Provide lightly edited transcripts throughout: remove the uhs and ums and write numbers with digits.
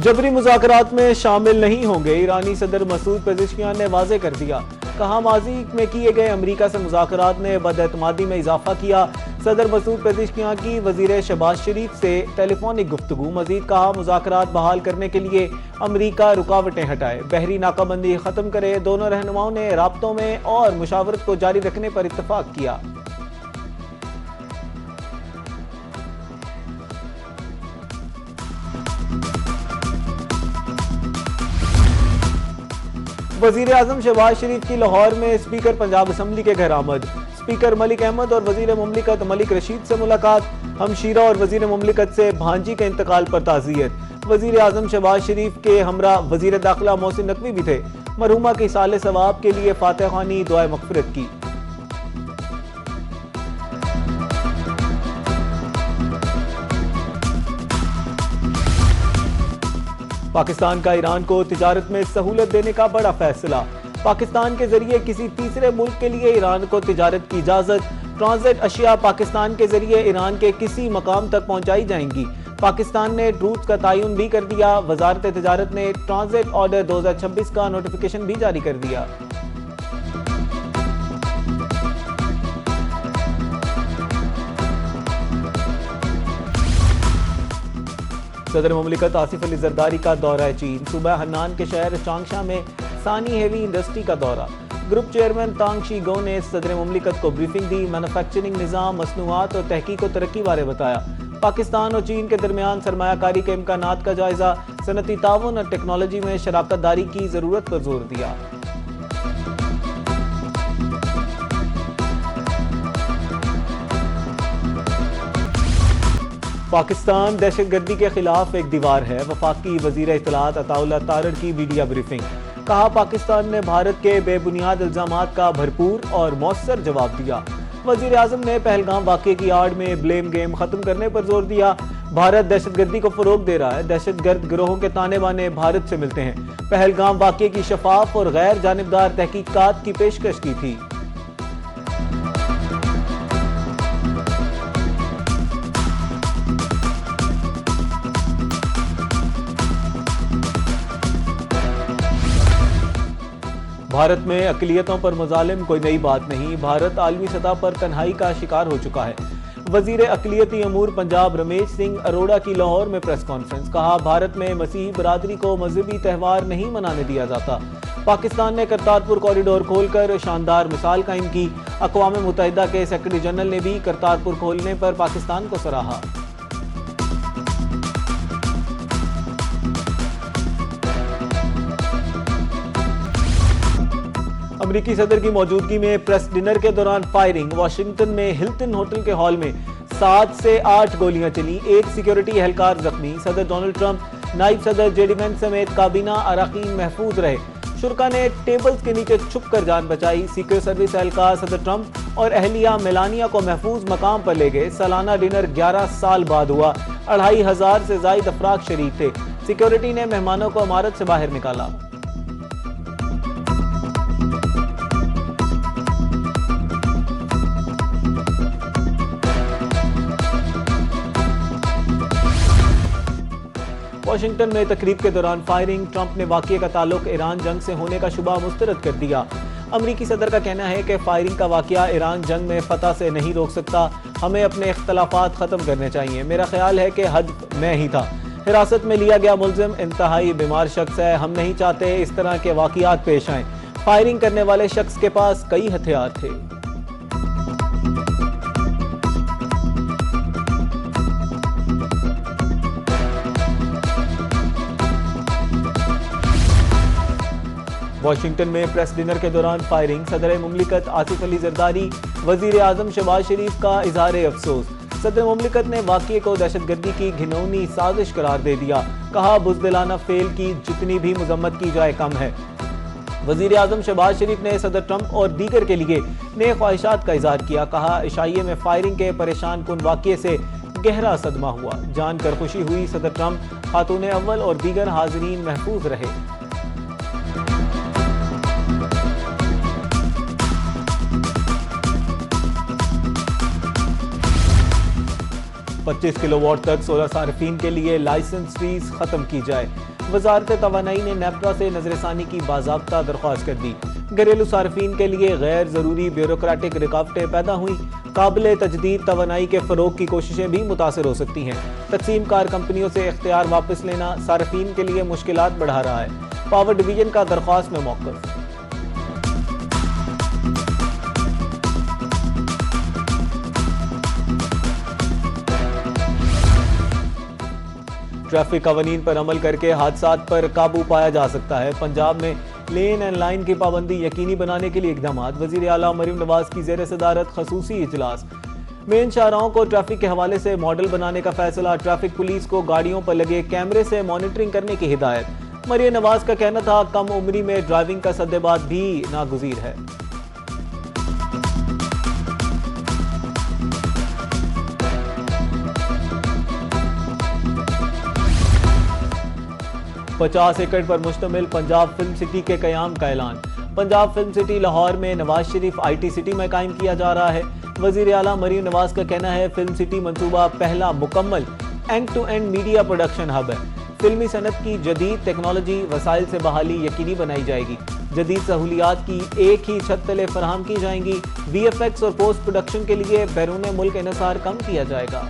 जबरी मुज़ाकरात में शामिल नहीं होंगे। ईरानी सदर मसूद पेज़ेश्कियान ने वाज़े कर दिया। कहा, माजी में किए गए अमरीका से मुज़ाकरात ने बदएतमादी में इजाफा किया। सदर मसूद पेज़ेश्कियान की वज़ीर शहबाज शरीफ से टेलीफोनिक गुफ्तगू। मजीद कहा, मुज़ाकरात बहाल करने के लिए अमरीका रुकावटें हटाए, बहरी नाकाबंदी खत्म करे। दोनों रहनुमाओं ने राब्तों में और मुशावरत को जारी रखने पर इत्तफाक किया। वजीर आजम शहबाज शरीफ की लाहौर में स्पीकर पंजाब असम्बली के घर आमद। स्पीकर मलिक अहमद और वजीर मुमलिकत मलिक रशीद से मुलाकात। हमशीरा और वजीर मुमलिकत से भांजी के इंतकाल पर ताज़ियत। वजीर आजम शहबाज शरीफ के हमरा वजीर दाखिला मोहसिन नकवी भी थे। मरहुमा के साले सवाब के लिए फातिहा ख्वानी दुआए मग़फ़िरत की। पाकिस्तान का ईरान को तिजारत में सहूलत देने का बड़ा फैसला। पाकिस्तान के जरिए किसी तीसरे मुल्क के लिए ईरान को तिजारत की इजाजत। ट्रांजिट अशिया पाकिस्तान के जरिए ईरान के किसी मकाम तक पहुंचाई जाएंगी। पाकिस्तान ने रूट्स का तयन भी कर दिया। वजारत तिजारत ने ट्रांजिट ऑर्डर 2026 का नोटिफिकेशन भी जारी कर दिया। सदर मुमलिकत आसिफ अली जरदारी का दौरा चीन। सूबा हन्नान के शहर चांगशा में सानी हेवी इंडस्ट्री का दौरा। Group chairman Thang she go ने सदर मुमलिकत को ब्रीफिंग दी। मैन्युफैक्चरिंग निज़ाम, मसनूआत और तहकीक और तरक्की बारे बताया। पाकिस्तान और चीन के दरमियान सरमायाकारी के इम्कानात का जायजा। सनती ताउन और टेक्नोलॉजी में शराकत दारी की जरूरत पर जोर दिया। पाकिस्तान दहशतगर्दी के खिलाफ एक दीवार है। वफाकी वजीर इत्तलात अताउल्लाह तारड़ की मीडिया ब्रीफिंग। कहा, पाकिस्तान ने भारत के बेबुनियाद इल्जामात का भरपूर और मौसर जवाब दिया। वजीर आजम ने पहलगाम वाक़े की आड़ में ब्लेम गेम खत्म करने पर जोर दिया। भारत दहशतगर्दी को फरोग दे रहा है। दहशतगर्द गिरोहों के ताने बाने भारत से मिलते हैं। पहलगाम वाक़े की शफाफ और गैर जानिबदार तहकीकात की पेशकश की थी। भारत में अक़लियतों पर मुज़ालिम कोई नई बात नहीं। भारत आलमी सतह पर तन्हाई का शिकार हो चुका है। वजीर अक़लियती अमूर पंजाब रमेश सिंह अरोड़ा की लाहौर में प्रेस कॉन्फ्रेंस। कहा, भारत में मसीही बरादरी को मजहबी त्यौहार नहीं मनाने दिया जाता। पाकिस्तान ने करतारपुर कॉरिडोर खोलकर शानदार मिसाल कायम की। अक़वाम मुत्तहिदा के सेक्रेटरी जनरल ने भी करतारपुर खोलने पर पाकिस्तान को सराहा। अमेरिकी सदर की मौजूदगी में प्रेस डिनर के दौरान फायरिंग। वाशिंगटन में हिल्टन होटल के हॉल में 7 से 8 गोलियां चली। एक सिक्योरिटी एहलकार जख्मी। सदर डोनाल्ड ट्रंप, नायब सदर जेडी वेंस समेत काबीना अरकान महफूज रहे। शुरका ने टेबल्स के नीचे छुप कर जान बचाई। सीक्रेट सर्विस एहलकार सदर ट्रंप और अहलिया मेलानिया को महफूज मकाम पर ले गए। सालाना डिनर 11 साल बाद हुआ। 2500 से जायद अफराद शरीक थे। सिक्योरिटी ने मेहमानों को इमारत से बाहर निकाला। वाशिंगटन में तकरीब के दौरान फायरिंग। ट्रंप ने वाक़ये का ताल्लुक ईरान जंग से होने का शुबा मुस्तरद कर दिया। अमरीकी सदर का कहना है कि फायरिंग का वाक़या ईरान जंग में फतह से नहीं रोक सकता। हमें अपने इख्तलाफात ख़त्म करने चाहिए। मेरा ख्याल है कि हद मैं ही था। हिरासत में लिया गया मुलजिम इंतहाई बीमार शख्स है। हम नहीं चाहते इस तरह के वाक़यात पेश आएँ। फायरिंग करने वाले शख्स के पास कई हथियार थे। वाशिंगटन में प्रेस डिनर के दौरान फायरिंग। सदर मुमलिकत आसिफ अली जरदारी, वजीर आजम शहबाज शरीफ का इजहार अफसोस। सदर मुमलिकत ने वाक़ये को दहशतगर्दी की घिनौनी साजिश करार दे दिया। कहा, बुज़दिलाना फेल की जितनी भी मजम्मत की जाए कम है। वजीर आजम शहबाज शरीफ ने सदर ट्रंप और दीगर के लिए नए ख्वाहिशात का इजहार किया। कहा, इशाइये में फायरिंग के परेशान कुन वाक़ये से गहरा सदमा हुआ। जानकर खुशी हुई। सदर ट्रंप, खातून अव्वल और दीगर हाज़रीन महफूज रहे। 25 किलोवाट तक सोलर सार्फिन के लिए लाइसेंस फीस खत्म की जाए। वजारत तवानाई ने नेप्रा से नजरसानी की बाज़ाब्ता दरख्वास्त कर दी। घरेलू सार्फिन के लिए गैर ज़रूरी ब्यूरोक्रेटिक रुकावटें पैदा हुई। काबिल तजदीद तवानाई के फ़रोग की कोशिशें भी मुतासर हो सकती हैं। तकसीम कार कंपनियों से इख्तियार वापस लेना सार्फिन के लिए मुश्किलात बढ़ा रहा है। पावर डिवीजन का दरख्वास्त में मौक़िफ़। ट्रैफिक कवानीन पर अमल करके हादसात पर काबू पाया जा सकता है। पंजाब में लेन एंड लाइन की पाबंदी यकीनी बनाने के लिए इकदाम। वज़ीर आला मरीम नवाज की ज़ेर सदारत खसूसी इजलास। मेन शाहराहों को ट्रैफिक के हवाले से मॉडल बनाने का फैसला। ट्रैफिक पुलिस को गाड़ियों पर लगे कैमरे से मॉनिटरिंग करने की हिदायत। मरीम नवाज का कहना था कम उम्री में ड्राइविंग का सद्देबात भी नागुज़ीर है। पचास एकड़ पर मुश्तमिल पंजाब फिल्म सिटी के क़याम का ऐलान। पंजाब फिल्म सिटी लाहौर में नवाज शरीफ IT सिटी में कायम किया जा रहा है। वज़ीर आला मरीम नवाज का कहना है फिल्म सिटी मंसूबा पहला मुकम्मल end to end media production hub है। फिल्मी सनत की जदीद टेक्नोलॉजी वसाइल से बहाली यकीनी बनाई जाएगी। जदीद सहूलियात की एक ही छत तले फराहम की जाएंगी। VFX और पोस्ट प्रोडक्शन के लिए बैरून मुल्क इन्हिसार कम किया जाएगा।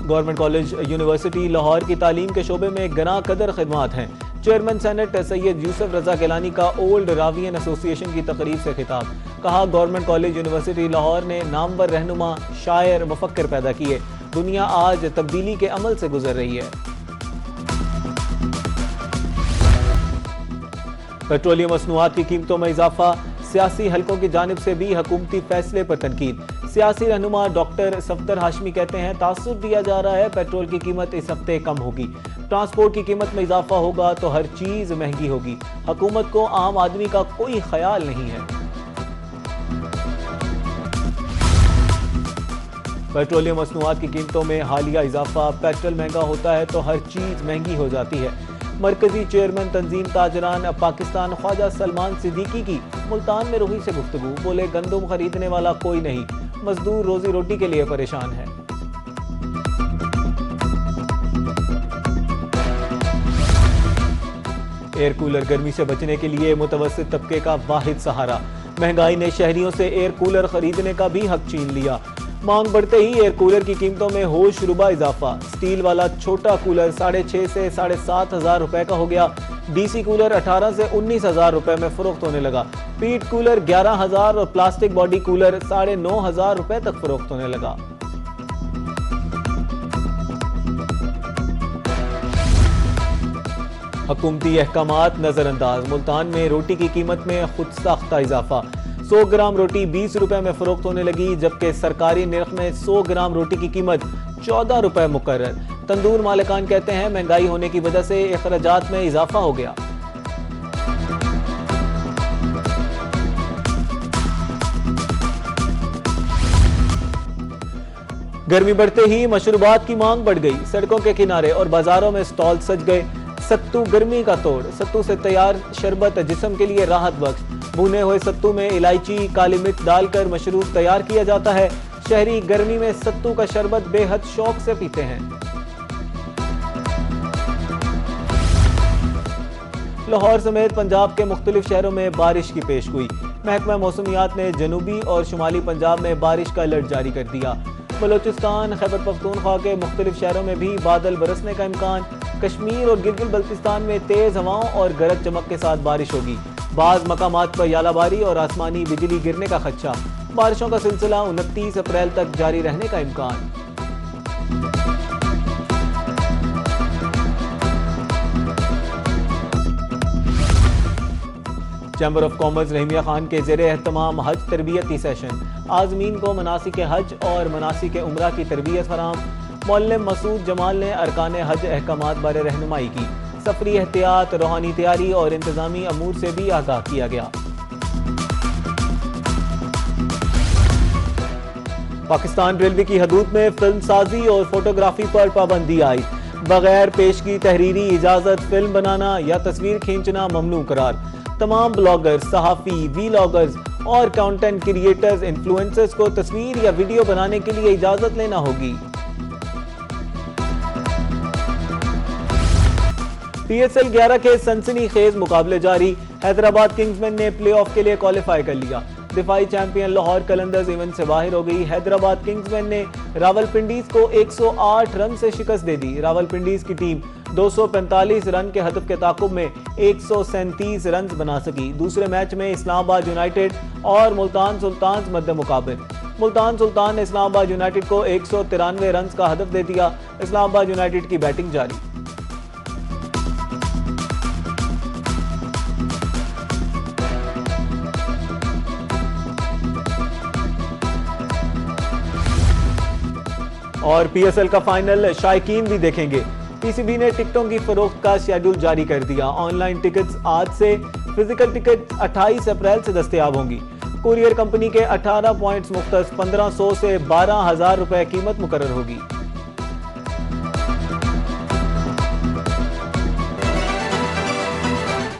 गवर्नमेंट कॉलेज यूनिवर्सिटी लाहौर की तालीम के शोबे में गना कदर खिदमात हैं। चेयरमैन सेनेट सैयद यूसुफ रजा गिलानी का ओल्ड रावियन एसोसिएशन की तकरीब से खिताब। कहा गवर्नमेंट कॉलेज यूनिवर्सिटी लाहौर ने नामवर रहनुमा, शायर, मुफक्किर पैदा किए। दुनिया आज तब्दीली के अमल से गुजर रही है। पेट्रोलियम मसनूआत की कीमतों में इजाफा। सियासी हलकों की जानिब से भी हुकूमती फैसले पर तनकीद। सियासी रहनुमा डॉक्टर सफदर हाशमी कहते हैं तासुर दिया जा रहा है पेट्रोल की कीमत इस हफ्ते कम होगी। ट्रांसपोर्ट की कीमत में इजाफा होगा तो हर चीज महंगी होगी। हुकूमत को आम आदमी का कोई ख्याल नहीं है। पेट्रोलियम मसनूआत की कीमतों में हालिया इजाफा। पेट्रोल महंगा होता है तो हर चीज महंगी हो जाती है। मरकजी चेयरमैन तंजीम ताजरान पाकिस्तान ख्वाजा सलमान सिद्दीकी की मुल्तान में रुही से गुफ्तगू। बोले गंदम खरीदने वाला कोई नहीं, मजदूर रोजी रोटी के लिए परेशान है। एयर कूलर गर्मी से बचने के लिए मुतवस्सित तबके का वाहिद सहारा। महंगाई ने शहरियों से एयर कूलर खरीदने का भी हक छीन लिया। मांग बढ़ते ही एयर कूलर की कीमतों में होश रुबा इजाफा। स्टील वाला छोटा कूलर 6,500 से 7,500 रुपए का हो गया। DC कूलर 18 से 19,000 रुपए में फरोख्त होने लगा। पीट कूलर 11,000 और प्लास्टिक बॉडी कूलर 9,500 रुपए तक फरोख्त होने लगा। हुकूमती अहकामात नजरअंदाज। मुल्तान में रोटी की कीमत में खुद साख्ता इजाफा। 100 ग्राम रोटी 20 रुपए में फरोख्त होने लगी, जबकि सरकारी निर्ख में 100 ग्राम रोटी की कीमत 14 रुपए मुकर्रर। तंदूर मालिकान कहते हैं महंगाई होने की वजह से अखराजात में इजाफा हो गया। गर्मी बढ़ते ही मशरूबात की मांग बढ़ गई। सड़कों के किनारे और बाजारों में स्टॉल सज गए। सत्तू गर्मी का तोड़। सत्तू से तैयार शरबत जिस्म के लिए राहत बख्श। भुने हुए सत्तू में इलायची, काली मिर्च डालकर मशरूब तैयार किया जाता है। शहरी गर्मी में सत्तू का शरबत बेहद शौक से पीते हैं। लाहौर समेत पंजाब के मुख्तलिफ शहरों में बारिश की पेशगोई। महकमा मौसमियात ने जनूबी और शुमाली पंजाब में बारिश का अलर्ट जारी कर दिया। बलोचिस्तान, खैबर पख्तूनख्वा के मुख्तलिफ शहरों में भी बादल बरसने का इम्कान। कश्मीर और गिलगित बल्तिस्तान में तेज हवाओं और गरज चमक के साथ बारिश होगी। बाज़ मकामात पर यालाबारी और आसमानी बिजली गिरने का खदशा। बारिशों का सिलसिला 29 अप्रैल तक जारी रहने का इम्कान। Chamber of commerce Rahimiya Khan के ज़ेरे एहतमाम हज तरबियती सेशन। आज़मीन को मनासिक हज और मनासिक उम्रा की तरबियत फराम। मौल्लम मसूद जमाल ने अरकान हज अहकामात बारे रहनुमाई की। सफरी एहतियात, रूहानी तैयारी और इंतजामी अमूर से भी आगाह किया गया। पाकिस्तान रेलवे की हदूद में फिल्म साजी और फोटोग्राफी पर पाबंदी आई। बगैर पेशगी तहरीरी इजाजत फिल्म बनाना या तस्वीर खींचना ममनू करार। तमाम ब्लॉगर्स, सहाफ़ी, वीलॉगर्स और कंटेंट क्रिएटर्स इन्फ्लुएंसर्स को तस्वीर या वीडियो बनाने के लिए इजाजत लेना होगी। PSL 11 के सनसनीखेज मुकाबले जारी। हैदराबाद किंग्समैन ने प्लेऑफ के लिए क्वालिफाई कर लिया। दिफाई चैंपियन लाहौर कलंदर्स इवेंट से बाहर हो गई। हैदराबाद किंग्समैन ने रावलपिंडीज को 108 रन से शिकस्त दे दी। रावलपिंडीज की टीम 245 रन के हदफ के ताकुब में 137 रन बना सकी। दूसरे मैच में इस्लामाबाद यूनाइटेड और मुल्तान सुल्तान मध्य मुकाबले। मुल्तान सुल्तान ने इस्लामाबाद यूनाइटेड को 193 रन का हदफ दे दिया। इस्लामाबाद यूनाइटेड की बैटिंग जारी। और PSL का फाइनल शायकीन भी देखेंगे। PCB ने टिकटों की फरोख्त का शेड्यूल जारी कर दिया। ऑनलाइन टिकट्स आज से, फिजिकल टिकट 28 अप्रैल से दस्तयाब होंगी। कुरियर कंपनी के 18 पॉइंट्स मुख्तस 1500 से 12,000 रुपए कीमत मुकर्रर होगी।